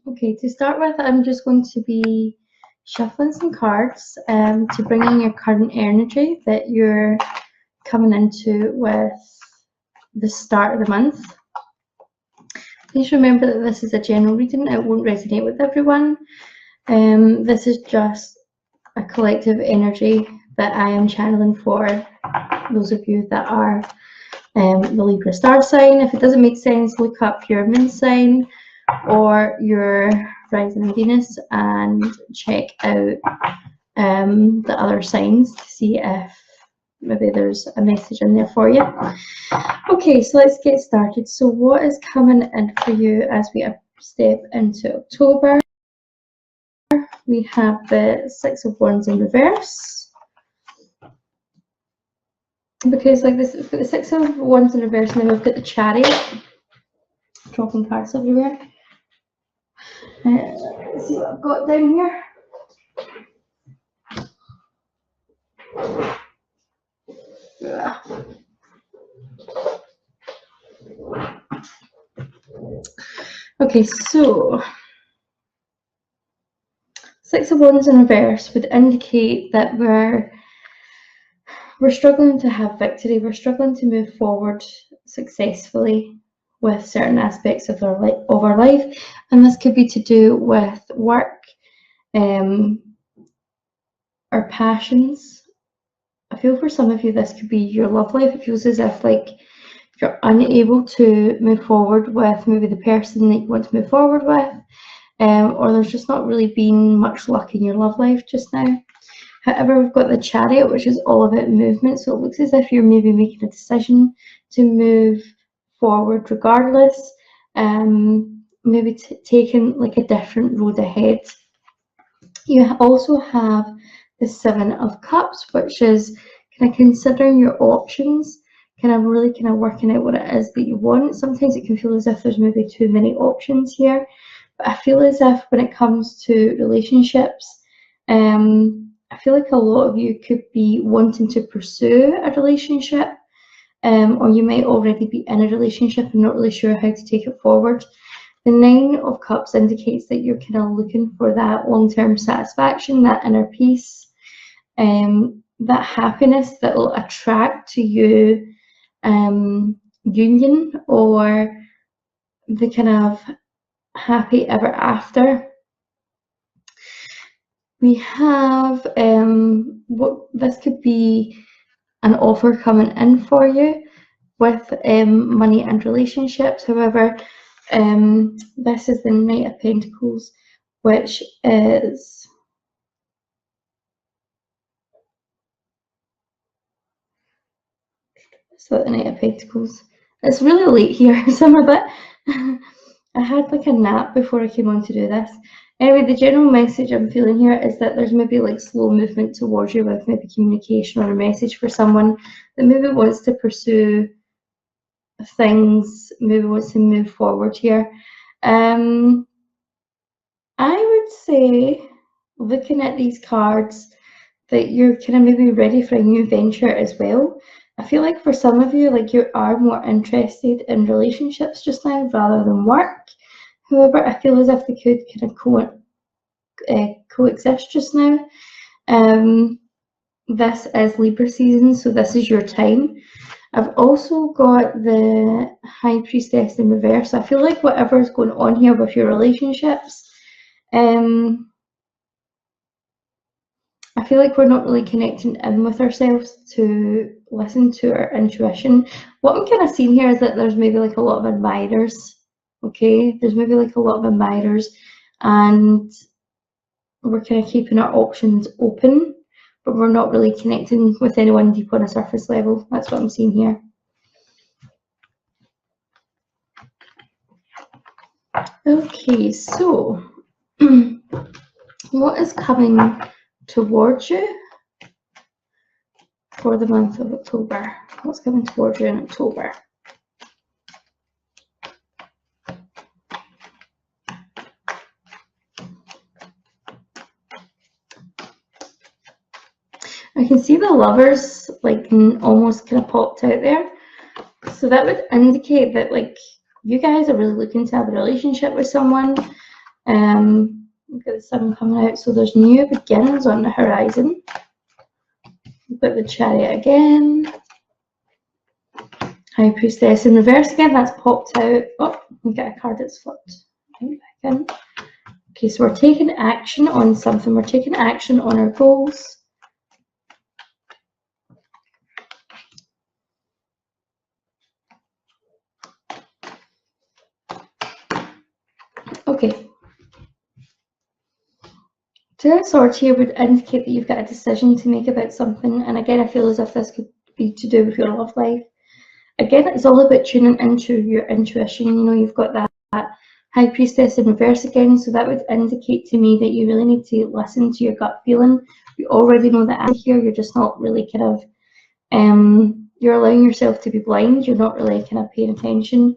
Okay, to start with, I'm just going to be shuffling some cards to bring in your current energy that you're coming into with the start of the month. Please remember that this is a general reading. It won't resonate with everyone. This is just a collective energy that I am channeling for those of you that are the Libra star sign. If it doesn't make sense, look up your moon sign or your rising in Venus and check out the other signs to see if maybe there's a message in there for you. Okay, so let's get started. So what is coming in for you as we step into October? We have the Six of Wands in reverse. Because like this, we've got the Six of Wands in reverse, and then we've got the Chariot. Dropping cards everywhere. Let's see what I've got down here. Okay, so Six of Wands in reverse would indicate that we're struggling to have victory. We're struggling to move forward successfully with certain aspects of our life, and this could be to do with work, our passions. I feel for some of you this could be your love life. It feels as if like you're unable to move forward with maybe the person that you want to move forward with, or there's just not really been much luck in your love life just now. However, we've got the Chariot, which is all about movement, so it looks as if you're maybe making a decision to move forward regardless, maybe taking like a different road ahead. You also have the Seven of Cups, which is kind of considering your options, kind of really kind of working out what it is that you want. Sometimes it can feel as if there's maybe too many options here, but I feel as if when it comes to relationships, I feel like a lot of you could be wanting to pursue a relationship, or you might already be in a relationship and not really sure how to take it forward. The Nine of Cups indicates that you're kind of looking for that long-term satisfaction, that inner peace, that happiness that will attract to you union, or the kind of happy ever after. We have what this could be an offer coming in for you with money and relationships. However, this is the Knight of Pentacles, which is so the Knight of Pentacles. It's really late here, so I'm a bit I had like a nap before I came on to do this. Anyway, the general message I'm feeling here is that there's maybe like slow movement towards you with maybe communication or a message for someone that maybe wants to pursue things, maybe wants to move forward here. I would say, looking at these cards, that you're kind of maybe ready for a new venture as well. I feel like for some of you, like you are more interested in relationships just now rather than work. However, I feel as if they could kind of coexist just now. This is Libra season, so this is your time. I've also got the High Priestess in reverse. I feel like whatever is going on here with your relationships, I feel like we're not really connecting in with ourselves to listen to our intuition. What I'm kind of seeing here is that there's maybe like a lot of admirers. Okay, there's maybe like a lot of admirers, and we're kind of keeping our options open, but we're not really connecting with anyone deep on a surface level. That's what I'm seeing here. Okay, so what is coming towards you for the month of October? What's coming towards you in October? I can see the Lovers like almost kind of popped out there. So that would indicate that like you guys are really looking to have a relationship with someone. We've got the sun coming out, so there's new beginnings on the horizon. We've got the Chariot again. High Priestess in reverse again, that's popped out. Oh, we get a card that's flipped. Back in. Okay, so we're taking action on something. We're taking action on our goals. Okay. Two of Swords here would indicate that you've got a decision to make about something. And again, I feel as if this could be to do with your love life. Again, it's all about tuning into your intuition. You know, you've got that High Priestess in reverse again, so that would indicate to me that you really need to listen to your gut feeling. You already know the answer here, you're just not really kind of, you're allowing yourself to be blind, you're not really kind of paying attention.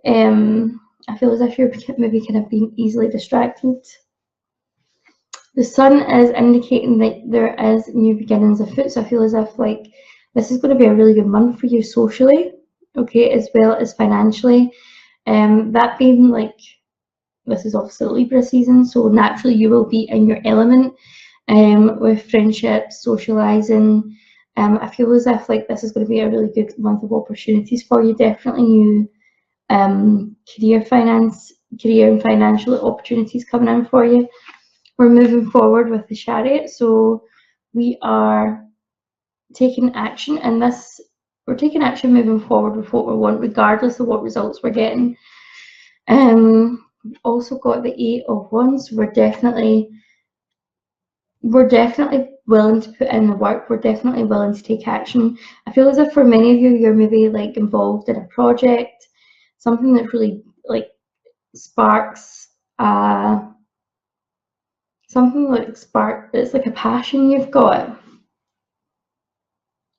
I feel as if you're maybe kind of being easily distracted. The sun is indicating that there is new beginnings afoot, so I feel as if like this is going to be a really good month for you socially, okay, as well as financially. That being like, this is obviously Libra season, so naturally you will be in your element with friendships, socializing. I feel as if like this is going to be a really good month of opportunities for you. Definitely new career and financial opportunities coming in for you. We're moving forward with the Chariot, so we are taking action, and we're taking action moving forward with what we want, regardless of what results we're getting. We've also got the Eight of Wands. We're definitely willing to put in the work. We're definitely willing to take action. I feel as if for many of you, you're maybe like involved in a project, something that really like sparks it's like a passion you've got.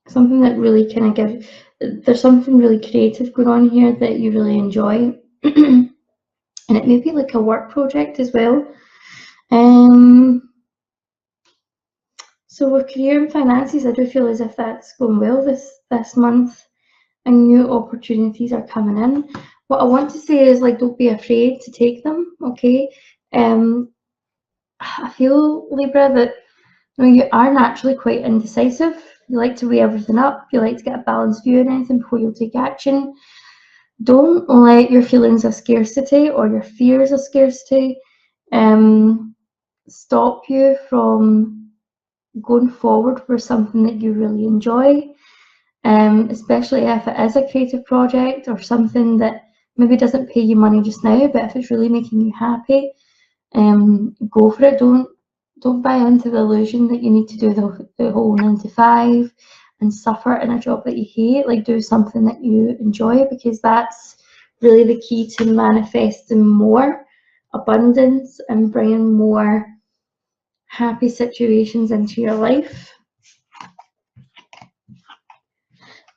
Something that really kind of there's something really creative going on here that you really enjoy. And it may be like a work project as well. So with career and finances, I do feel as if that's going well this month, and new opportunities are coming in. What I want to say is like, don't be afraid to take them, okay? I feel, Libra, that you are naturally quite indecisive. You like to weigh everything up. You like to get a balanced view on anything before you'll take action. Don't let your feelings of scarcity or your fears of scarcity stop you from going forward for something that you really enjoy, especially if it is a creative project or something that maybe doesn't pay you money just now, but if it's really making you happy, go for it. Don't buy into the illusion that you need to do the whole 9 to 5 and suffer in a job that you hate. Like, do something that you enjoy, because that's really the key to manifesting more abundance and bringing more happy situations into your life.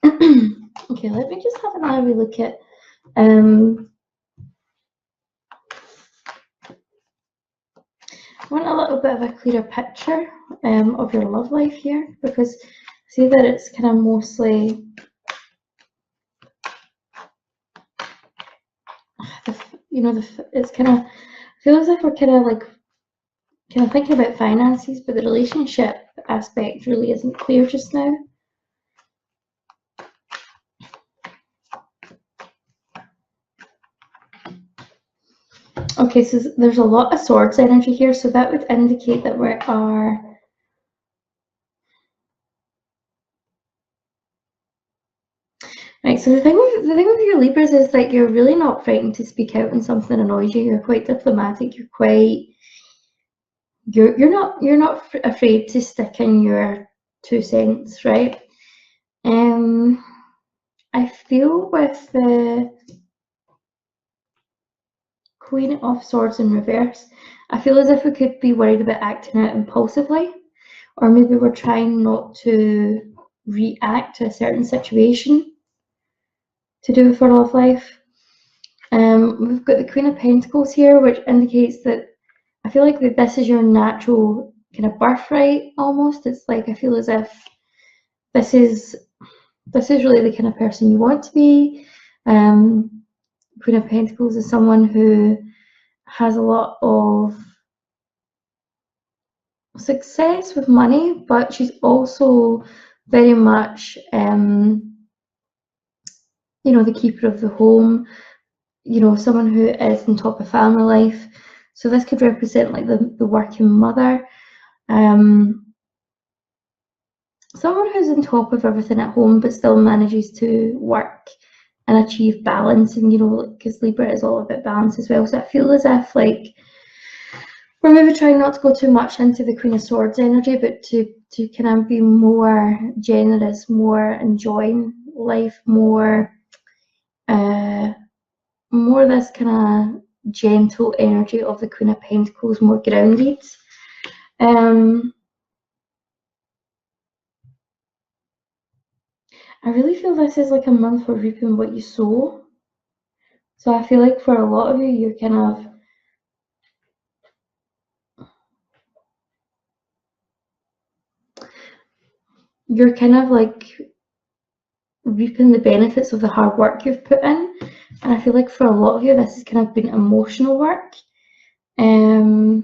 Okay, let me just have another wee look at I want a little bit of a clearer picture of your love life here, because I see that it's kind of mostly it's kind of feels like we're kind of thinking about finances, but the relationship aspect really isn't clear just now. Okay, so there's a lot of Swords energy here, so that would indicate that we are right. So the thing with your Libras is that you're really not frightened to speak out when something annoys you. You're quite diplomatic. You're not afraid to stick in your 2 cents, right? I feel with the Queen of Swords in reverse, I feel as if we could be worried about acting out impulsively, or maybe we're trying not to react to a certain situation to do with our love life. We've got the Queen of Pentacles here, which indicates that I feel like that this is your natural kind of birthright almost. It's like, I feel as if this is really the kind of person you want to be. Queen of Pentacles is someone who has a lot of success with money, but she's also very much, you know, the keeper of the home, you know, someone who is on top of family life. So this could represent like the working mother, someone who's on top of everything at home but still manages to work and achieve balance. And you know, because Libra is all about balance as well, so I feel as if like we're maybe trying not to go too much into the Queen of Swords energy, but to kind of be more generous, more enjoying life, more this kind of gentle energy of the Queen of Pentacles, more grounded. I really feel this is like a month for reaping what you sow. So I feel like for a lot of you, you're kind of like reaping the benefits of the hard work you've put in. And I feel like for a lot of you, this has kind of been emotional work. I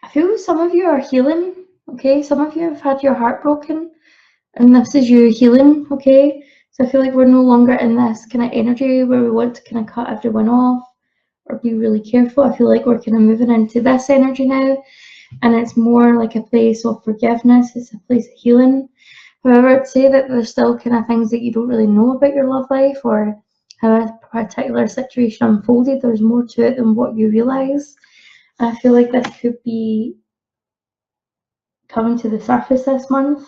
feel some of you are healing, okay? Some of you have had your heart broken, and this is you healing, okay? So I feel like we're no longer in this kind of energy where we want to kind of cut everyone off or be really careful. I feel like we're kind of moving into this energy now, and it's more like a place of forgiveness. It's a place of healing. However, I'd say that there's still kind of things that you don't really know about your love life or how a particular situation unfolded. There's more to it than what you realise. I feel like this could be coming to the surface this month,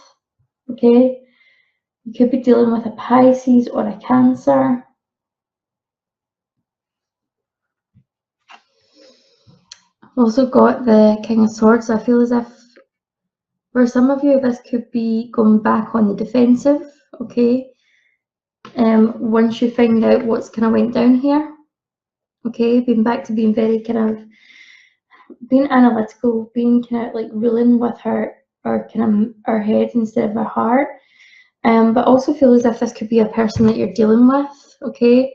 okay? You could be dealing with a Pisces or a Cancer. I've also got the King of Swords. I feel as if for some of you, this could be going back on the defensive, okay? Once you find out what's kind of went down here, okay? Being back to being very kind of being analytical, being kind of like ruling with her head instead of her heart. But also feel as if this could be a person that you're dealing with, okay?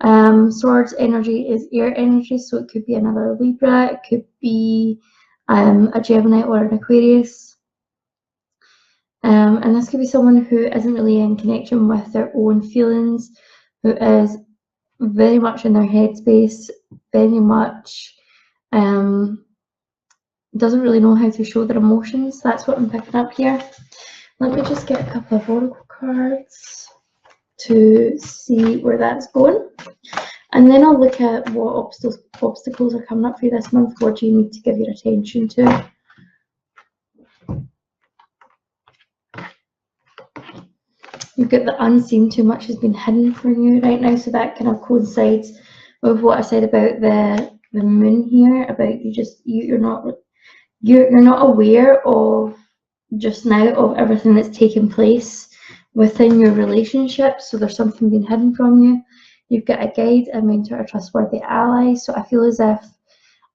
Swords energy is air energy, so it could be another Libra, it could be a Gemini or an Aquarius. And this could be someone who isn't really in connection with their own feelings, who is very much in their headspace, very much doesn't really know how to show their emotions. That's what I'm picking up here. Let me just get a couple of oracle cards to see where that's going. And then I'll look at what obstacles are coming up for you this month. What do you need to give your attention to? You've got the unseen, too much has been hidden from you right now. So that kind of coincides with what I said about the moon here, about you're not aware of just now of everything that's taking place within your relationship. So there's something being hidden from you. You've got a guide, a mentor, a trustworthy ally. So I feel as if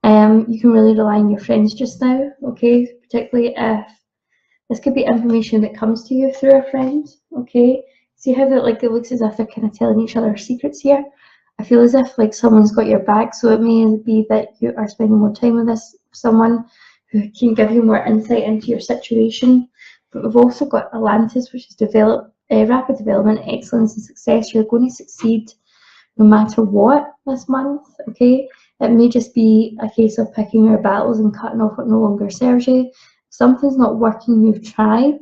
you can really rely on your friends just now, okay? Particularly if this could be information that comes to you through a friend, okay? See how that like it looks as if they're kind of telling each other secrets here? I feel as if like someone's got your back, so it may be that you are spending more time with someone who can give you more insight into your situation. But we've also got Atlantis, which is rapid development, excellence and success. You're going to succeed no matter what this month, okay? It may just be a case of picking your battles and cutting off what no longer serves you. If something's not working, you've tried.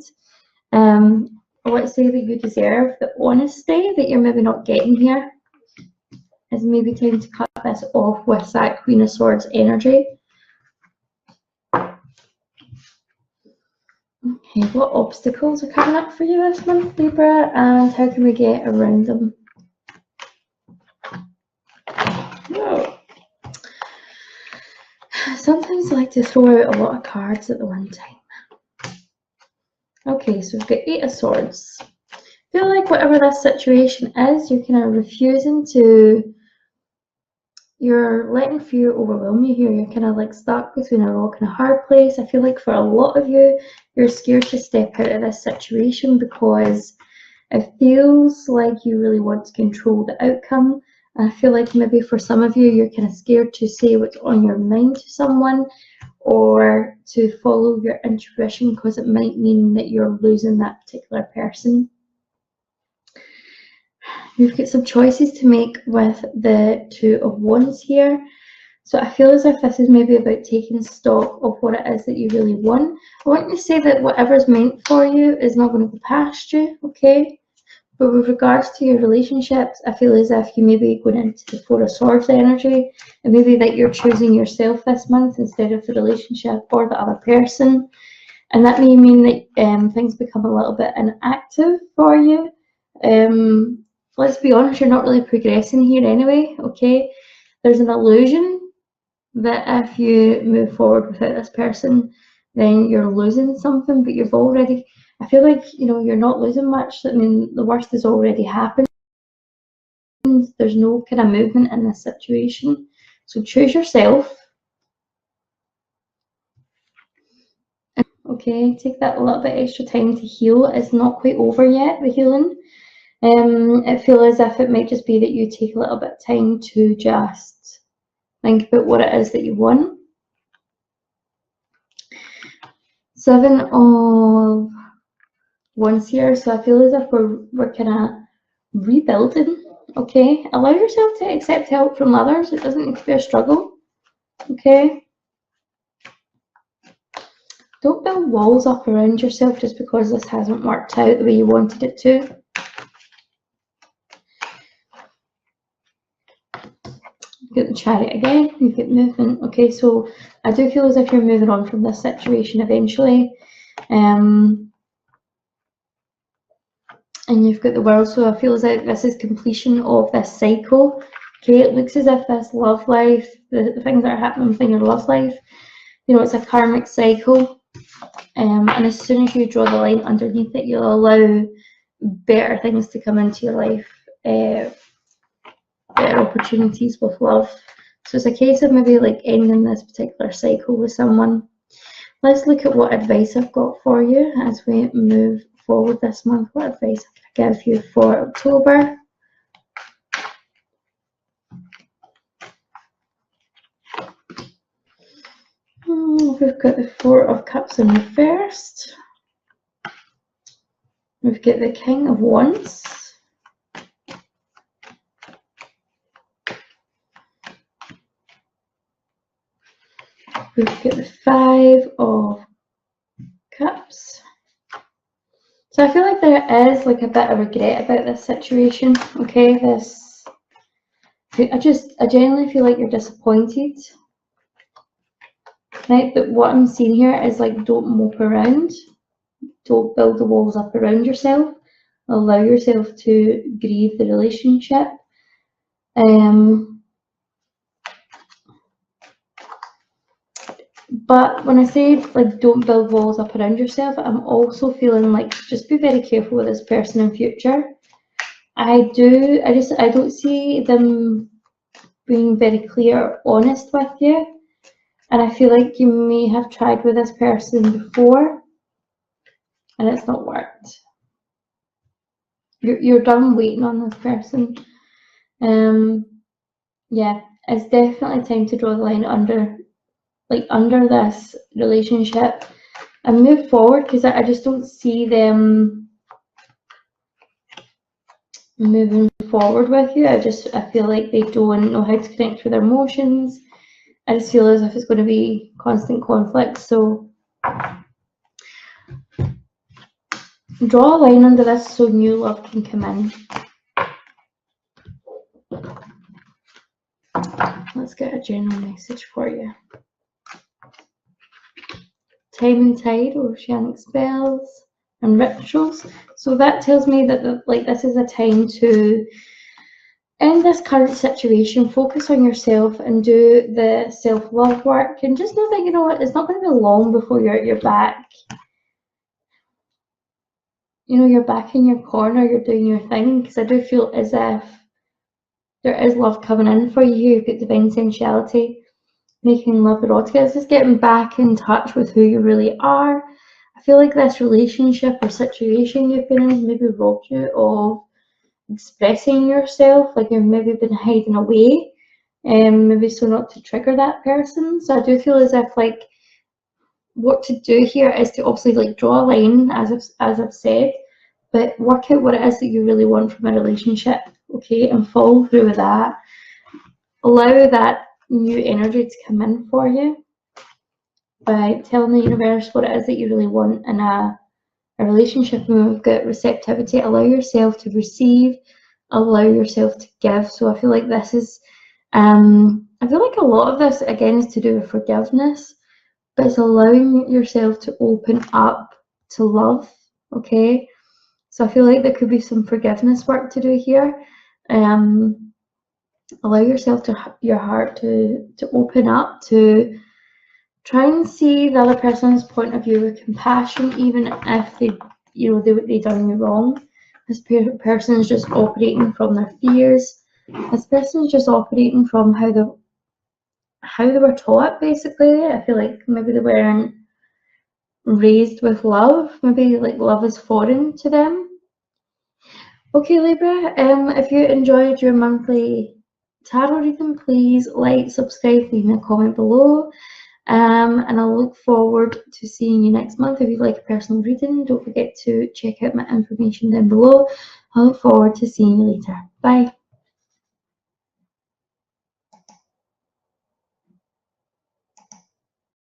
I want to say that you deserve the honesty that you're maybe not getting here. It's maybe time to cut this off with that Queen of Swords energy. Okay, what obstacles are coming up for you this month, Libra, and how can we get around them? Oh. Sometimes I like to throw out a lot of cards at the one time. Okay, so we've got Eight of Swords. I feel like whatever this situation is, you're kind of refusing to, you're letting fear overwhelm you here. You're kind of like stuck between a rock and a hard place. I feel like for a lot of you, you're scared to step out of this situation because it feels like you really want to control the outcome. I feel like maybe for some of you, you're kind of scared to say what's on your mind to someone, or to follow your intuition, because it might mean that you're losing that particular person. You've got some choices to make with the Two of Wands here. So I feel as if this is maybe about taking stock of what it is that you really want. I want you to say that whatever's meant for you is not going to go past you, okay? But with regards to your relationships, I feel as if you may be going into the Four of Swords energy, and maybe that you're choosing yourself this month instead of the relationship or the other person. And that may mean that things become a little bit inactive for you. Let's be honest, you're not really progressing here anyway, okay? There's an illusion that if you move forward without this person, then you're losing something, but you've already, I feel like, you know, you're not losing much. I mean, the worst has already happened. There's no kind of movement in this situation. So choose yourself. Okay, take that a little bit extra time to heal. It's not quite over yet, the healing. It feels as if it might just be that you take a little bit of time to just think about what it is that you want. Seven of Wands here, so I feel as if we're kind of rebuilding. Okay, allow yourself to accept help from others. It doesn't need to be a struggle. Okay, don't build walls up around yourself just because this hasn't worked out the way you wanted it to. Get the Chariot again, you get movement. Okay, so I do feel as if you're moving on from this situation eventually. And you've got the World, so I feel as if this is completion of this cycle. Okay, it looks as if this love life, the things that are happening within your love life, you know, it's a karmic cycle. And as soon as you draw the line underneath it, you'll allow better things to come into your life, better opportunities with love. So it's a case of maybe like ending this particular cycle with someone. Let's look at what advice I've got for you as we move forward this month. What advice I give you for October? We've got the Four of Cups in reversed. We've got the King of Wands. We've got the Five of Cups. So I feel like there is like a bit of regret about this situation. Okay, I genuinely feel like you're disappointed. Right, but what I'm seeing here is like, don't mope around. Don't build the walls up around yourself. Allow yourself to grieve the relationship. But when I say like don't build walls up around yourself, I'm also feeling like just be very careful with this person in future. I don't see them being very clear or honest with you. And I feel like you may have tried with this person before and it's not worked. You're done waiting on this person. Yeah, it's definitely time to draw the line under this relationship and move forward, because I just don't see them moving forward with you. I feel like they don't know how to connect with their emotions. I just feel as if it's going to be constant conflict. So draw a line under this so new love can come in. Let's get a general message for you. Time and tide, oceanic spells and rituals. So that tells me that this is a time to end this current situation, focus on yourself and do the self-love work, and just know that, you know what, it's not going to be long before you're back. You know, you're back in your corner, you're doing your thing, because I do feel as if there is love coming in for you. You've got divine sensuality, making love erotica. It's just getting back in touch with who you really are. I feel like this relationship or situation you've been in maybe robbed you of expressing yourself, like you've maybe been hiding away, maybe so not to trigger that person. So I do feel as if like what to do here is to obviously like draw a line, as I've said, but work out what it is that you really want from a relationship, okay, and follow through with that. Allow that new energy to come in for you by telling the universe what it is that you really want in a relationship. When we've got receptivity, allow yourself to receive, allow yourself to give. So I feel like this is, I feel like a lot of this again is to do with forgiveness, but it's allowing yourself to open up to love, okay? So I feel like there could be some forgiveness work to do here. Allow yourself to your heart to open up, to try and see the other person's point of view with compassion, even if they, you know, they done you wrong. This person is just operating from their fears. This person is just operating from how they were taught, basically. I feel like maybe they weren't raised with love. Maybe like love is foreign to them. Okay, Libra, if you enjoyed your monthly tarot reading, please like, subscribe, leave me a comment below. And I'll look forward to seeing you next month. If you'd like a personal reading, don't forget to check out my information down below. I look forward to seeing you later. Bye.